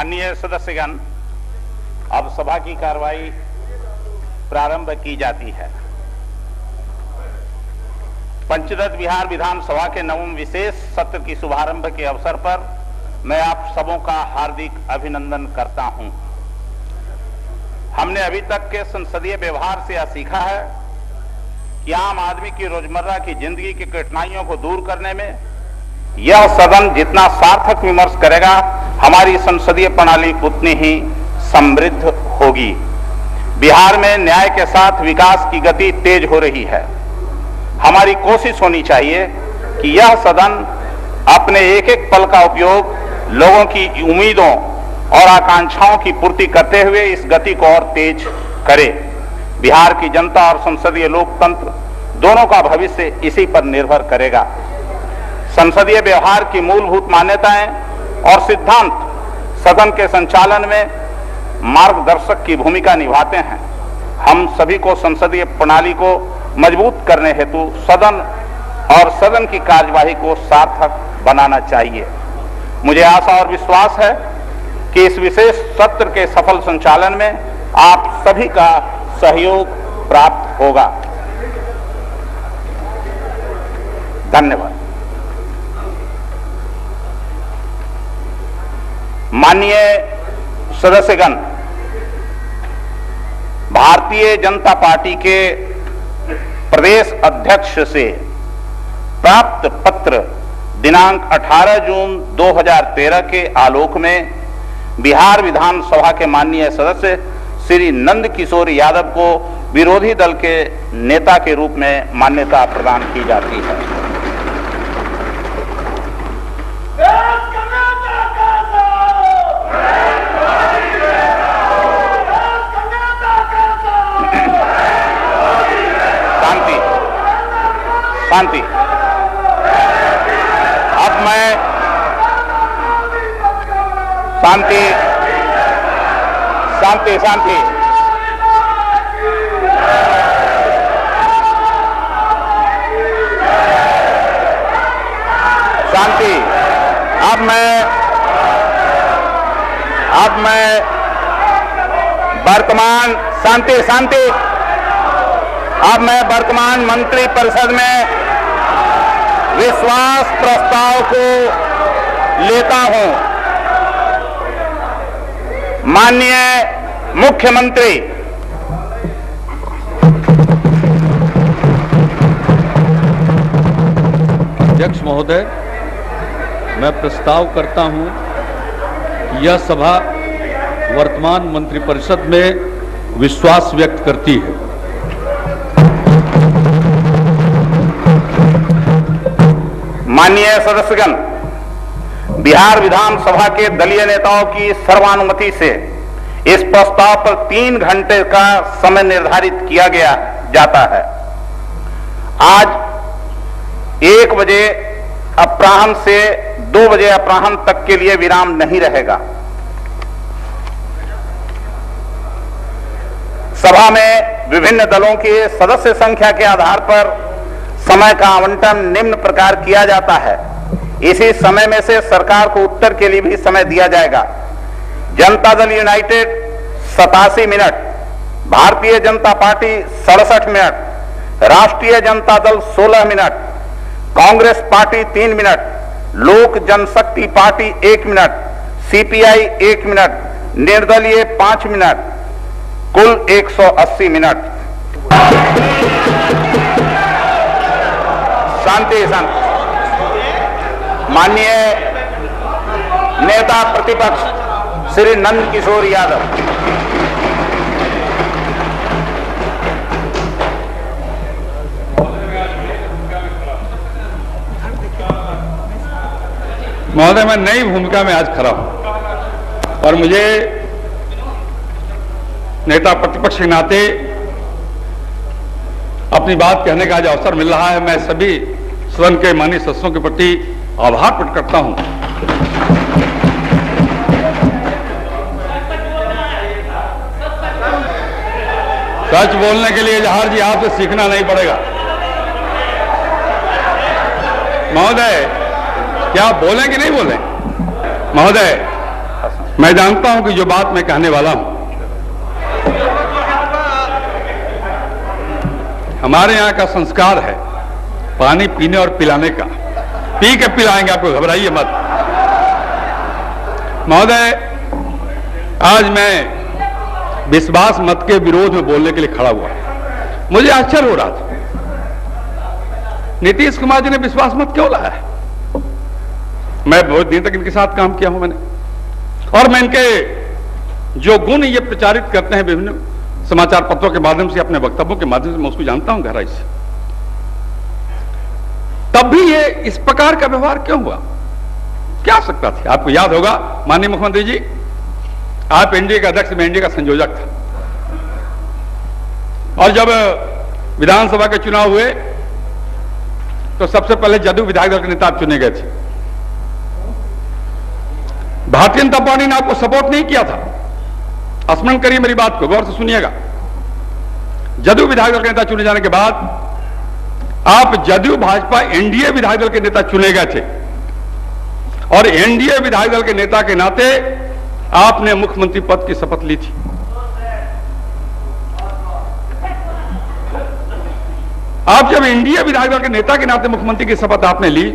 माननीय सदस्यगण, अब सभा की कार्रवाई प्रारंभ की जाती है। पंचदश बिहार विधानसभा के नवम विशेष सत्र की शुभारंभ के अवसर पर मैं आप सबों का हार्दिक अभिनंदन करता हूं। हमने अभी तक के संसदीय व्यवहार से यह सीखा है कि आम आदमी की रोजमर्रा की जिंदगी की कठिनाइयों को दूर करने में यह सदन जितना सार्थक विमर्श करेगा, हमारी संसदीय प्रणाली उतनी ही समृद्ध होगी। बिहार में न्याय के साथ विकास की गति तेज हो रही है। हमारी कोशिश होनी चाहिए कि यह सदन अपने एक एक पल का उपयोग लोगों की उम्मीदों और आकांक्षाओं की पूर्ति करते हुए इस गति को और तेज करे। बिहार की जनता और संसदीय लोकतंत्र दोनों का भविष्य इसी पर निर्भर करेगा। संसदीय व्यवहार की मूलभूत मान्यताएं और सिद्धांत सदन के संचालन में मार्गदर्शक की भूमिका निभाते हैं। हम सभी को संसदीय प्रणाली को मजबूत करने हेतु सदन और सदन की कार्यवाही को सार्थक बनाना चाहिए। मुझे आशा और विश्वास है कि इस विशेष सत्र के सफल संचालन में आप सभी का सहयोग प्राप्त होगा। धन्यवाद। माननीय सदस्यगण, भारतीय जनता पार्टी के प्रदेश अध्यक्ष से प्राप्त पत्र दिनांक 18 जून 2013 के आलोक में बिहार विधानसभा के माननीय सदस्य श्री नंद किशोर यादव को विरोधी दल के नेता के रूप में मान्यता प्रदान की जाती है। शांति। अब मैं शांति शांति शांति शांति। अब मैं वर्तमान शांति शांति अब मैं वर्तमान मंत्री परिषद में विश्वास प्रस्ताव को लेता हूं। माननीय मुख्यमंत्री, अध्यक्ष महोदय, मैं प्रस्ताव करता हूं कि यह सभा वर्तमान मंत्रिपरिषद में विश्वास व्यक्त करती है। माननीय सदस्यगण, बिहार विधानसभा के दलीय नेताओं की सर्वानुमति से इस प्रस्ताव पर 3 घंटे का समय निर्धारित किया गया जाता है। आज 1 बजे अपराह्न से 2 बजे अपराह्न तक के लिए विराम नहीं रहेगा। सभा में विभिन्न दलों की सदस्य संख्या के आधार पर समय का आवंटन निम्न प्रकार किया जाता है। इसी समय में से सरकार को उत्तर के लिए भी समय दिया जाएगा। Janata Dal United 87 minute, Bharatiya Janata party 67 minute, राष्ट्रीय Janata Dal 16 minute, Congress party 3 minute, लोक जनशक्ति पार्टी 1 मिनट, सीपीआई 1 मिनट, निर्दलीय 5 मिनट, कुल 180 मिनट। शांति शांति। माननीय नेता प्रतिपक्ष श्री नंद किशोर यादव। महोदय, मैं नई भूमिका में आज खड़ा हूं और मुझे नेता प्रतिपक्ष के नाते अपनी बात कहने का आज अवसर मिल रहा है। मैं सभी सदन के माननीय सदस्यों के प्रति आभार प्रकट करता हूं। सच बोलने के लिए जहार जी आपसे सीखना नहीं पड़ेगा। महोदय, क्या आप बोलें कि नहीं बोलें? महोदय, मैं जानता हूं कि जो बात मैं कहने वाला हूं, हमारे यहां का संस्कार है पानी पीने और पिलाने का। पी के पिलाएंगे आपको, घबराइए मत। महोदय, आज मैं विश्वास मत के विरोध में बोलने के लिए खड़ा हुआ। मुझे आश्चर्य हो रहा था, नीतीश कुमार जी ने विश्वास मत क्यों लाया है? मैं बहुत दिन तक इनके साथ काम किया हूं मैंने, और मैं इनके जो गुण ये प्रचारित करते हैं विभिन्न समाचार पत्रों के माध्यम से, अपने वक्तव्यों के माध्यम से, मैं उसको जानता हूं गहराई से। तब भी ये इस प्रकार का व्यवहार क्यों हुआ? क्या सकता था? आपको याद होगा माननीय मुख्यमंत्री जी, आप एनडीए का अध्यक्ष, मैं एनडीए का संयोजक था, और जब विधानसभा के चुनाव हुए तो सबसे पहले जदयू विधायक दल के नेता आप चुने गए थे। भारतीय जनता पार्टी ने आपको सपोर्ट नहीं किया था। स्मरण करिए मेरी बात को, गौर से सुनिएगा। जदयू विधायक दल के नेता चुने जाने के बाद आप जदयू भाजपा एनडीए विधायक दल के नेता चुने गए थे, और एनडीए विधायक दल के नेता के नाते आपने मुख्यमंत्री पद की शपथ ली थी। आप जब एनडीए विधायक दल के नेता के नाते मुख्यमंत्री की शपथ आपने ली,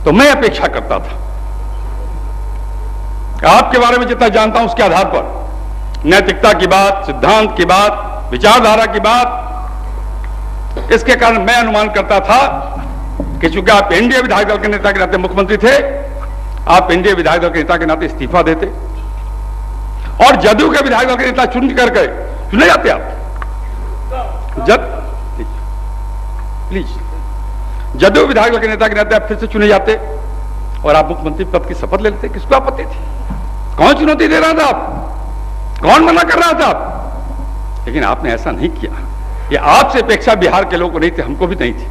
तो मैं अपेक्षा करता था आपके बारे में जितना जानता हूं उसके आधार पर, नैतिकता की बात, सिद्धांत की बात, विचारधारा की बात, इसके कारण मैं अनुमान करता था कि चूंकि आप एनडीए विधायक दल के नेता के नाते मुख्यमंत्री थे, आप एनडीए विधायक दल के नेता के नाते इस्तीफा देते और जदयू के विधायक दल के नेता चुन करके चुने जाते। आप प्लीज जदयू विधायक दल के नेता के नाते आप फिर से चुने जाते और आप मुख्यमंत्री पद की शपथ ले लेते। किसको आपत्ति थी? कौन चुनौती दे रहा था? आप कौन मना कर रहा था? आप, लेकिन आपने ऐसा नहीं किया। ये आपसे अपेक्षा बिहार के लोगों को नहीं थी, हमको भी नहीं थी।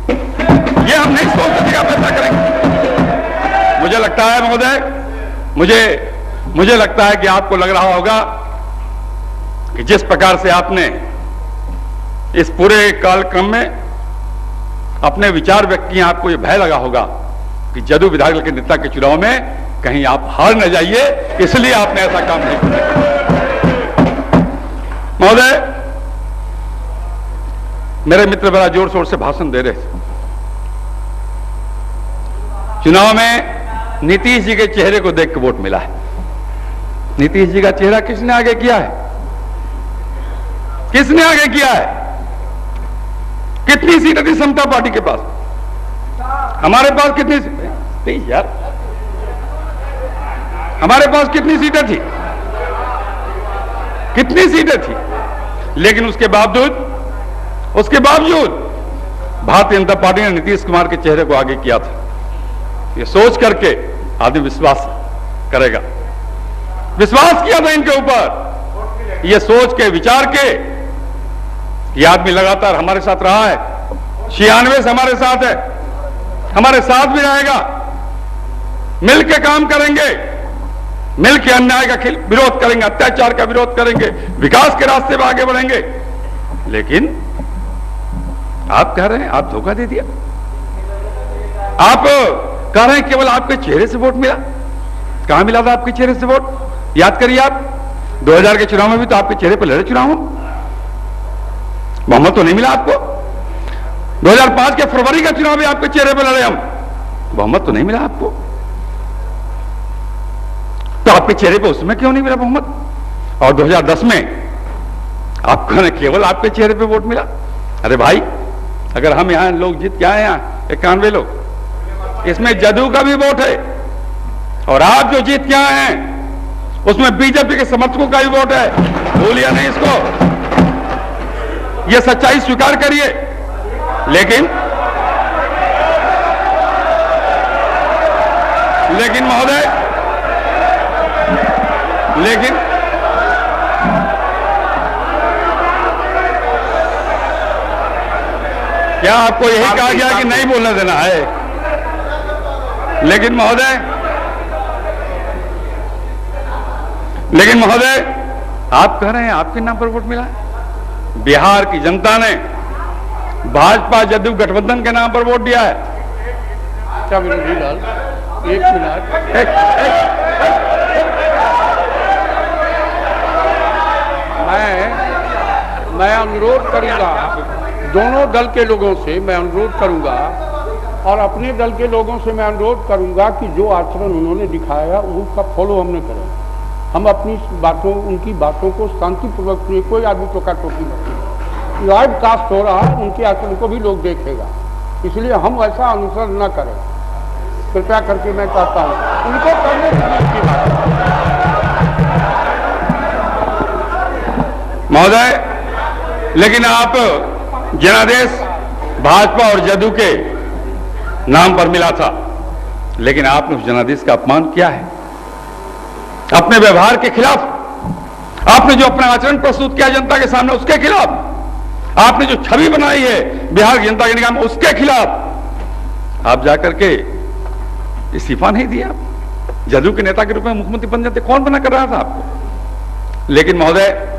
ये हम नहीं सोचते कि आप ऐसा करेंगे। मुझे लगता है महोदय, मुझे लगता है कि आपको लग रहा होगा कि जिस प्रकार से आपने इस पूरे कालक्रम में अपने विचार व्यक्त किए, आपको यह भय लगा होगा कि जदयू विधायक दल के नेता के चुनाव में कहीं आप हार न जाइए, इसलिए आपने ऐसा काम नहीं किया। महोदय, मेरे मित्र बड़ा जोर शोर से भाषण दे रहे थे। चुनाव में नीतीश जी के चेहरे को देख के वोट मिला है। नीतीश जी का चेहरा किसने आगे किया है? किसने आगे किया है? कितनी सीटें थी समता पार्टी के पास? हमारे पास कितनी? प्लीज यार, हमारे पास कितनी सीटें थी? कितनी सीटें थी? लेकिन उसके बावजूद भारतीय जनता पार्टी ने नीतीश कुमार के चेहरे को आगे किया था। ये सोच करके आदमी विश्वास करेगा। विश्वास किया था इनके ऊपर, ये सोच के, विचार के, ये आदमी लगातार हमारे साथ रहा है। 96 से हमारे साथ है, हमारे साथ भी रहेगा। मिलके काम करेंगे, मिलके अन्याय का विरोध करेंगे, अत्याचार का विरोध करेंगे, विकास के रास्ते पर आगे बढ़ेंगे। लेकिन आप कह रहे हैं आप धोखा दे दिया। आप कह रहे हैं केवल आपके चेहरे से वोट मिला। कहां मिला था आपके चेहरे से वोट? याद करिए, आप 2000 के चुनाव में भी तो आपके चेहरे पर लड़े चुनाव में, बहुमत तो नहीं मिला आपको। 2005 के फरवरी का चुनाव भी आपके चेहरे पर लड़े हम, बहुमत तो नहीं मिला आपको। तो आपके चेहरे पर उसमें क्यों नहीं मिला बहुमत? और 2010 में आपको केवल आपके चेहरे पे वोट मिला। अरे भाई, अगर हम यहां लोग जीत के आए, यहां 91 लोग, इसमें जदयू का भी वोट है, और आप जो जीत के आए हैं उसमें बीजेपी के समर्थकों का भी वोट है। भूलिए नहीं इसको, ये सच्चाई स्वीकार करिए। लेकिन महोदय, क्या आपको यही कहा गया कि नहीं बोलने देना है? लेकिन महोदय, आप कह रहे हैं आपके नाम पर वोट मिला है। बिहार की जनता ने भाजपा जदयू गठबंधन के नाम पर वोट दिया है। क्या विरोधी लाल, एक मिनट, मैं अनुरोध करूंगा, दोनों दल के लोगों से मैं अनुरोध करूंगा और अपने दल के लोगों से मैं अनुरोध करूंगा कि जो आचरण उन्होंने दिखाया उसका फॉलो हम न करें। हम अपनी बातों, उनकी बातों को शांतिपूर्वक सुनिए, कोई आदमी टोका टोकी नहीं। लाइव कास्ट हो रहा है, उनके आचरण को भी लोग देखेगा, इसलिए हम ऐसा अनुसरण न करें, कृपया करके मैं कहता हूँ। उनको करने की बात महोदय, लेकिन आप जनादेश भाजपा और जदयू के नाम पर मिला था, लेकिन आपने उस जनादेश का अपमान किया है अपने व्यवहार के खिलाफ। आपने जो अपना आचरण प्रस्तुत किया जनता के सामने उसके खिलाफ, आपने जो छवि बनाई है बिहार की जनता के निगाह में उसके खिलाफ आप जाकर के इस्तीफा नहीं दिया। जदयू के नेता के रूप में मुख्यमंत्री बन जाते, कौन बना कर रहा था आपको? लेकिन महोदय,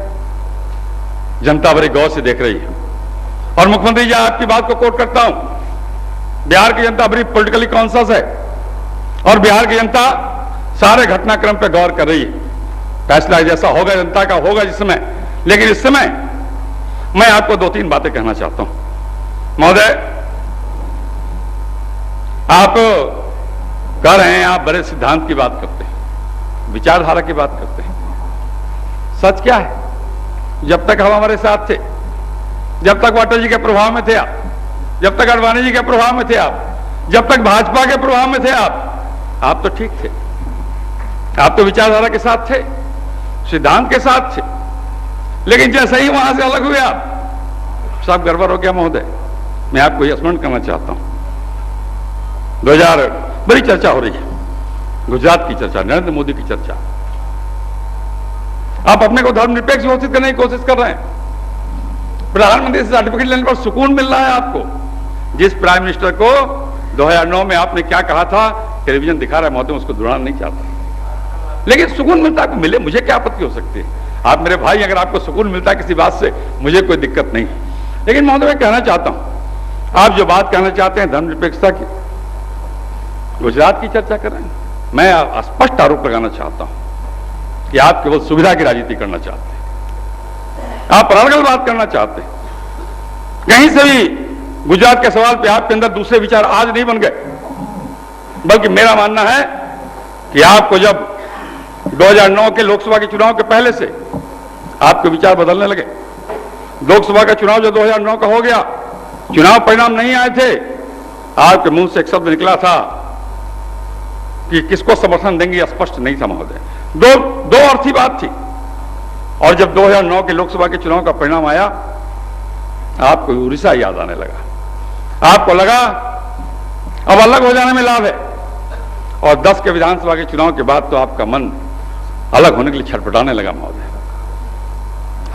जनता बड़े गौर से देख रही है और मुख्यमंत्री जी आपकी बात को कोट करता हूं, बिहार की जनता बड़ी पॉलिटिकली कॉन्शियस है और बिहार की जनता सारे घटनाक्रम पर गौर कर रही है। फैसला जैसा होगा जनता का होगा जिस समय, लेकिन इस समय मैं आपको दो तीन बातें कहना चाहता हूं। महोदय, आप कह रहे हैं आप बड़े सिद्धांत की बात करते हैं, विचारधारा की बात करते हैं। सच क्या है? जब तक हम हमारे साथ थे, जब तक वाटर जी के प्रभाव में थे आप, जब तक अडवाणी जी के प्रभाव में थे आप, जब तक भाजपा के प्रभाव में थे आप तो ठीक थे, आप तो विचारधारा के साथ थे, सिद्धांत के साथ थे। लेकिन जैसे ही वहां से अलग हुए आप, सब गड़बड़ हो गया। महोदय, मैं आपको यह स्मरण करना चाहता हूं, 2000 बड़ी चर्चा हो रही है, गुजरात की चर्चा, नरेंद्र मोदी की चर्चा। आप अपने को धर्मनिरपेक्ष घोषित करने की कोशिश कर रहे हैं। प्रधानमंत्री से सर्टिफिकेट लेने पर सुकून मिल रहा है आपको। जिस प्राइम मिनिस्टर को 2009 में आपने क्या कहा था, टेलीविजन दिखा रहा है महोदय, उसको दोहराना नहीं चाहता, लेकिन सुकून मिलता है, मिले, मुझे क्या आपत्ति हो सकती है? आप मेरे भाई, अगर आपको सुकून मिलता है किसी बात से, मुझे कोई दिक्कत नहीं। लेकिन महोदय, मैं कहना चाहता हूं, आप जो बात कहना चाहते हैं धर्मनिरपेक्षता की, गुजरात की चर्चा कर रहे हैं, मैं स्पष्ट आरोप लगाना चाहता हूं कि आप केवल सुविधा की राजनीति करना चाहते हैं, आप प्रारंभिक बात करना चाहते हैं। कहीं से भी गुजरात के सवाल पे आपके अंदर दूसरे विचार आज नहीं बन गए, बल्कि मेरा मानना है कि आपको जब 2009 के लोकसभा के चुनाव के पहले से आपके विचार बदलने लगे। लोकसभा का चुनाव जो 2009 का हो गया, चुनाव परिणाम नहीं आए थे, आपके मुंह से एक शब्द निकला था कि किसको समर्थन देंगे, स्पष्ट नहीं था महोदय। दो अर्थी बात थी। और जब 2009 के लोकसभा के चुनाव का परिणाम आया, आपको उड़ीसा याद आने लगा, आपको लगा अब अलग हो जाने में लाभ है। और 10 के विधानसभा के चुनाव के बाद तो आपका मन अलग होने के लिए छटपटाने लगा महोदय।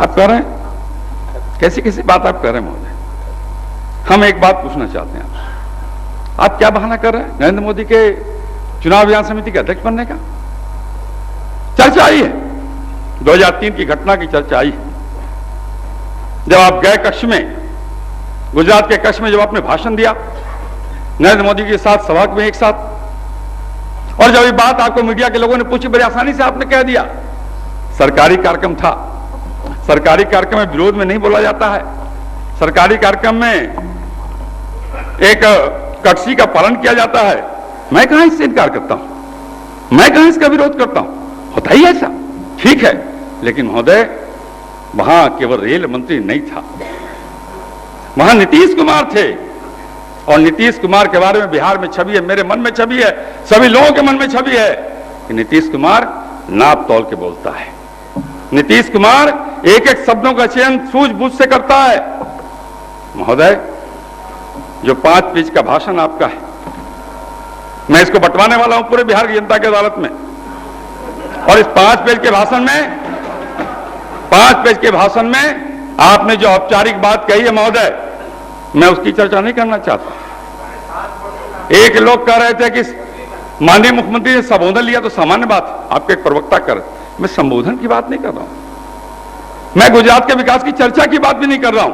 आप कह रहे हैं, कैसी कैसी बात आप कह रहे हैं महोदय। हम एक बात पूछना चाहते हैं, आप क्या बहाना कर रहे हैं नरेंद्र मोदी के चुनाव अभियान समिति के अध्यक्ष बनने का? चर्चा आई है, 2003 की घटना की चर्चा आई है, जब आप गए कक्ष में, गुजरात के कक्ष में जब आपने भाषण दिया नरेंद्र मोदी के साथ सभा में एक साथ, और जब ये बात आपको मीडिया के लोगों ने पूछी, बड़ी आसानी से आपने कह दिया सरकारी कार्यक्रम था। सरकारी कार्यक्रम में विरोध में नहीं बोला जाता है, सरकारी कार्यक्रम में एक कर्टसी का पालन किया जाता है। मैं कहां इससे इनकार करता हूं, मैं कहां इसका विरोध करता हूं, होता ही ऐसा, ठीक है। लेकिन महोदय, वहां केवल रेल मंत्री नहीं था, वहां नीतीश कुमार थे, और नीतीश कुमार के बारे में बिहार में छवि है, मेरे मन में छवि है, सभी लोगों के मन में छवि है कि नीतीश कुमार नाप तौल के बोलता है। नीतीश कुमार एक एक शब्दों का चयन सूझबूझ से करता है। महोदय, जो 5 पेज का भाषण आपका है, मैं इसको बंटवाने वाला हूं पूरे बिहार की जनता की अदालत में, और इस 5 पेज के भाषण में, 5 पेज के भाषण में आपने जो औपचारिक बात कही है महोदय, मैं उसकी चर्चा नहीं करना चाहता। एक लोग कह रहे थे कि माननीय मुख्यमंत्री ने संबोधन लिया तो सामान्य बात, आपके एक प्रवक्ता कर, मैं संबोधन की बात नहीं कर रहा हूं, मैं गुजरात के विकास की चर्चा की बात भी नहीं कर रहा हूं,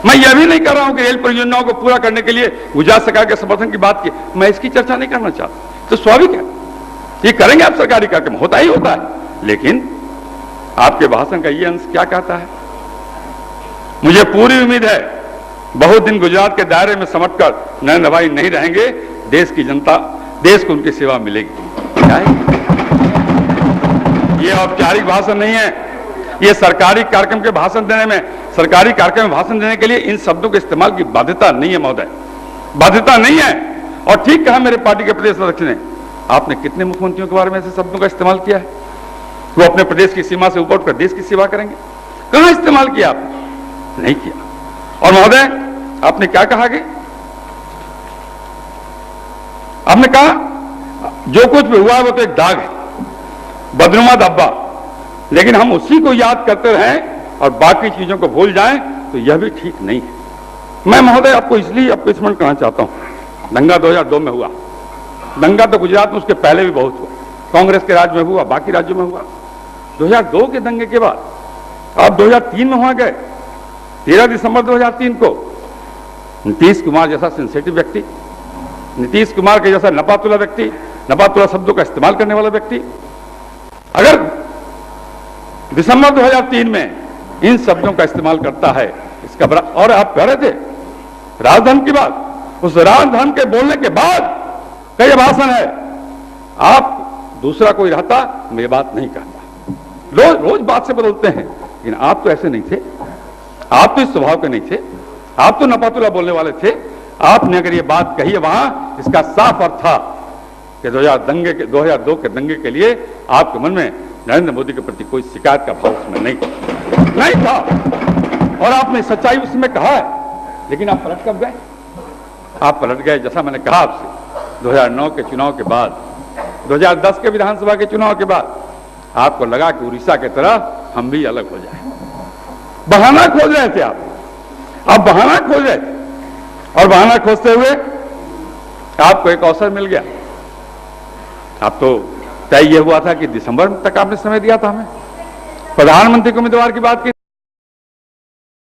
मैं यह भी नहीं कर रहा हूं कि रेल परियोजनाओं को पूरा करने के लिए गुजरात सरकार के समर्थन की बात की, मैं इसकी चर्चा नहीं करना चाहता। तो स्वाभाविक है, ये करेंगे आप सरकारी कार्यक्रम, होता ही होता है, लेकिन आपके भाषण का ये अंश क्या कहता है? मुझे पूरी उम्मीद है बहुत दिन गुजरात के दायरे में समटकर नरेंद्र भाई नहीं रहेंगे, देश की जनता, देश को उनकी सेवा मिलेगी। क्या है? ये औपचारिक भाषण नहीं है, ये सरकारी कार्यक्रम के भाषण देने में, सरकारी कार्यक्रम में भाषण देने के लिए इन शब्दों के इस्तेमाल की बाध्यता नहीं है महोदय, बाध्यता नहीं है। और ठीक कहा मेरे पार्टी के प्रदेश अध्यक्ष ने, आपने कितने मुख्यमंत्रियों के बारे में ऐसे शब्दों का इस्तेमाल किया है? वो अपने प्रदेश की सीमा से ऊपर उठकर देश की सेवा करेंगे? कहां इस्तेमाल किया आपने? नहीं किया। और महोदय आपने क्या कहा कि आपने कहा जो कुछ भी हुआ है वो तो एक दाग है, बदनुमा धब्बा, लेकिन हम उसी को याद करते रहें और बाकी चीजों को भूल जाएं तो यह भी ठीक नहीं है। मैं महोदय आपको इसलिए स्मरण करना चाहता हूं, दंगा 2002 में हुआ, दंगा तो गुजरात में उसके पहले भी बहुत हुआ, कांग्रेस के राज्य में हुआ, बाकी राज्यों में हुआ। 2002 के दंगे के बाद आप 2003 में वहां गए, 13 दिसंबर 2003 को नीतीश कुमार जैसा सेंसिटिव व्यक्ति, नीतीश कुमार के जैसा नपातुला व्यक्ति, नपातुला शब्दों का इस्तेमाल करने वाला व्यक्ति, अगर दिसंबर 2003 में इन शब्दों का इस्तेमाल करता है, इसका बड़ा। और आप कह रहे थे राजधर्म की बात, उस राजधर्म के बोलने के बाद कई भाषण है, आप दूसरा कोई रहता मैं ये बात नहीं कहता। रोज रोज बात से बदलते हैं, लेकिन आप तो ऐसे नहीं थे, आप तो इस स्वभाव के नहीं थे, आप तो नपातुला बोलने वाले थे। आपने अगर ये बात कही है वहां, इसका साफ अर्थ था कि 2002 के दंगे के लिए आपके मन में नरेंद्र मोदी के प्रति कोई शिकायत का भाव उसमें नहीं था। और आपने सच्चाई उसमें कहा है, लेकिन आप पलट कब गए? आप पलट गए जैसा मैंने कहा आपसे 2009 के चुनाव के बाद, 2010 के विधानसभा के चुनाव के बाद आपको लगा कि उड़ीसा की तरह हम भी अलग हो जाए। बहाना खोज रहे थे आप बहाना खोज रहे थे, और बहाना खोजते हुए आपको एक अवसर मिल गया। आप तो तय यह हुआ था कि दिसंबर तक आपने समय दिया था हमें, प्रधानमंत्री के उम्मीदवार की बात की।